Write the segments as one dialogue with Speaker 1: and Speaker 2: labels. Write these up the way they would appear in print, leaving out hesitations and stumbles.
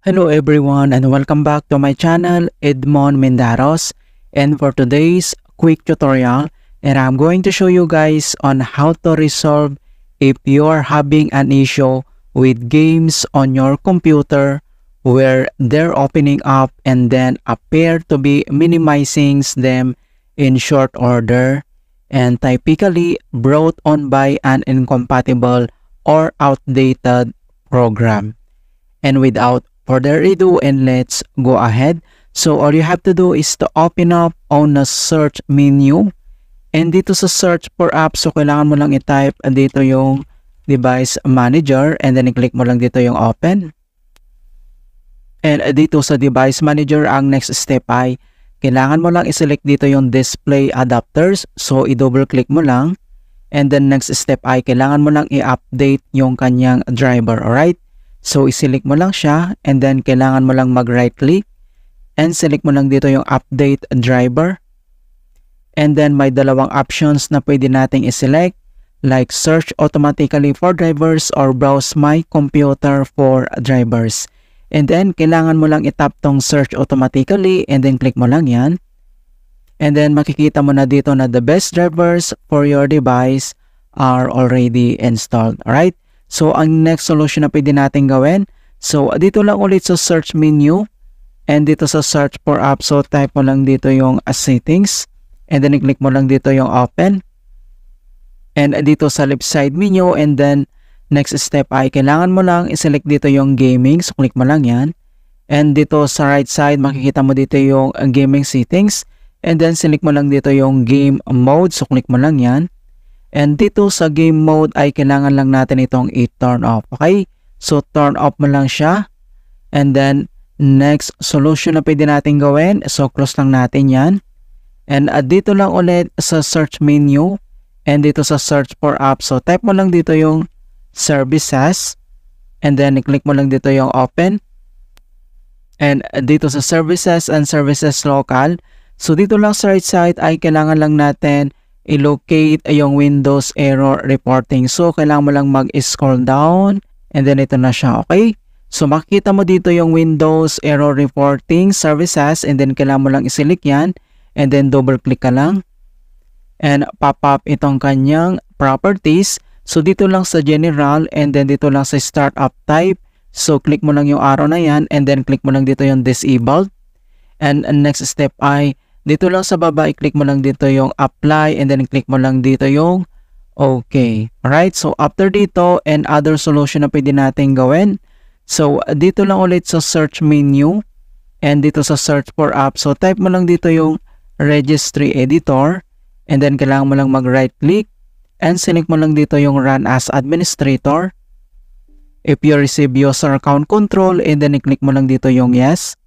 Speaker 1: Hello everyone and welcome back to my channel, Edmond Mendaros. And for today's quick tutorial, I'm going to show you guys on how to resolve if you're having an issue with games on your computer where they're opening up and then appear to be minimizing them in short order and typically brought on by an incompatible or outdated program. And without further ado, and let's go ahead. So all you have to do is to open up on the search menu. And dito sa search for apps, so kailangan mo lang i-type dito yung device manager and then i-click mo lang dito yung open. And dito sa device manager, ang next step ay kailangan mo lang i-select dito yung display adapters. So i-double click mo lang. And then next step ay kailangan mo lang i-update yung kanyang driver, alright? So, i-select mo lang siya and then kailangan mo lang mag-right click and select mo lang dito yung update driver. And then may dalawang options na pwede nating i-select like search automatically for drivers or browse my computer for drivers. And then, kailangan mo lang itap tong search automatically and then click mo lang yan. And then, makikita mo na dito na the best drivers for your device are already installed. Alright? So, ang next solution na pwede natin gawin, so dito lang ulit sa search menu and dito sa search for app, so type mo lang dito yung settings and then i-click mo lang dito yung open and dito sa left side menu and then next step ay kailangan mo lang i-select dito yung gaming, so click mo lang yan and dito sa right side makikita mo dito yung gaming settings and then select mo lang dito yung game mode, so click mo lang yan. And dito sa game mode ay kailangan lang natin itong i-turn off. Okay? So, turn off mo lang siya. And then, next solution na pwede natin gawin. So, close lang natin yan. And dito lang ulit sa search menu. And dito sa search for apps. So, type mo lang dito yung services. And then, i-click mo lang dito yung open. And dito sa services and services local. So, dito lang sa right side ay kailangan lang natin i-locate yung Windows error reporting. So, kailangan mo lang mag-scroll down and then ito na siya, okay? So, makikita mo dito yung Windows error reporting services and then kailangan mo lang i-select yan and then double-click ka lang and pop-up itong kanyang properties. So, dito lang sa general and then dito lang sa startup type. So, click mo lang yung arrow na yan and then click mo lang dito yung disabled. And next step ay dito lang sa baba, i-click mo lang dito yung apply and then i-click mo lang dito yung okay. Alright, so after dito and other solution na pwede natin gawin. So dito lang ulit sa search menu and dito sa search for app. So type mo lang dito yung registry editor and then kailangan mo lang mag-right click and select mo lang dito yung run as administrator. If you receive user account control and then i-click mo lang dito yung yes.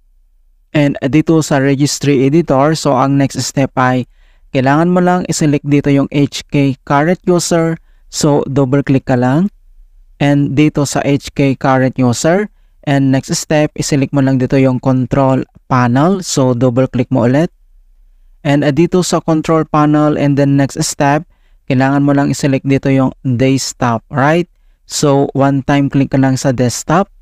Speaker 1: And dito sa registry editor, so ang next step ay kailangan mo lang i-select dito yung HK current user. So double click ka lang. And dito sa HK current user. And next step, i-select mo lang dito yung control panel. So double click mo ulit. And dito sa control panel and then next step, kailangan mo lang i-select dito yung desktop. Right? So one time click ka lang sa desktop.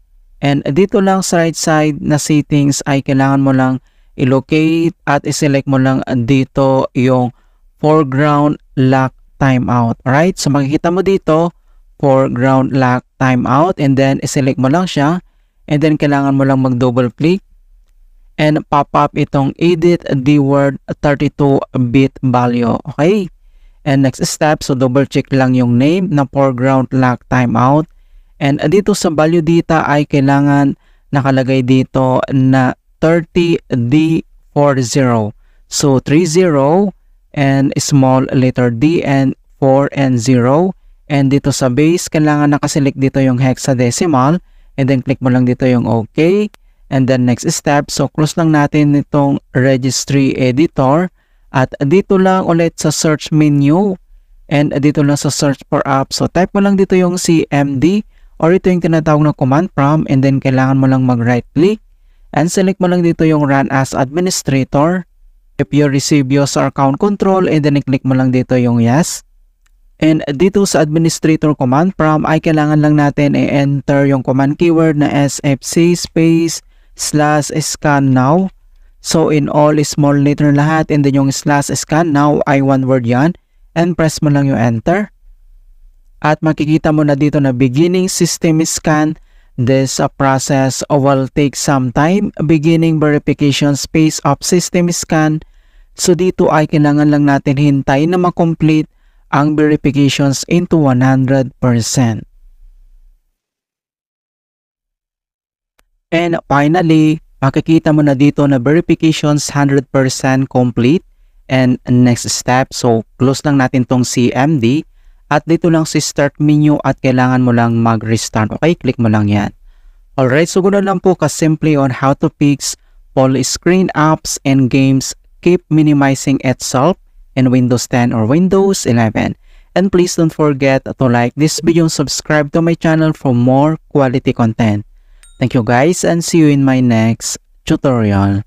Speaker 1: And dito lang sa right side na settings ay kailangan mo lang i-locate at i-select mo lang dito yung foreground lock timeout. Alright? So makikita mo dito, foreground lock timeout and then i-select mo lang siya and then kailangan mo lang mag-double click and pop up itong edit the word 32-bit value. Okay? And next step, so double check lang yung name na foreground lock timeout. And dito sa value data ay kailangan nakalagay dito na 30D40. So 30 and small letter D and 4 and 0. And dito sa base kailangan nakaselect dito yung hexadecimal and then click mo lang dito yung OK. And then next step, so close lang natin itong registry editor at dito lang ulit sa search menu and dito lang sa search for app. So type mo lang dito yung CMD or ito yung tinatawag na command prompt and then kailangan mo lang mag-right click and select mo lang dito yung run as administrator. If you receive user account control and then i-click mo lang dito yung yes. And dito sa administrator command prompt ay kailangan lang natin i-enter yung command keyword na sfc space /scan now. So in all small letter lahat, and then yung /scan now ay one word yan, and press mo lang yung enter. At makikita mo na dito na beginning system scan. This process will take some time. Beginning verification space of system scan. So dito ay kailangan lang natin hintayin na ma-complete ang verifications into 100%. And finally, makikita mo na dito na verifications 100% complete. And next step, so close lang natin tong CMD. At dito lang si start menu at kailangan mo lang mag-restart. Okay, click mo lang yan. Alright, so ganoon lang po kasimple on how to fix full screen apps and games keep minimizing itself in Windows 10 or Windows 11. And please don't forget to like this video and subscribe to my channel for more quality content. Thank you guys and see you in my next tutorial.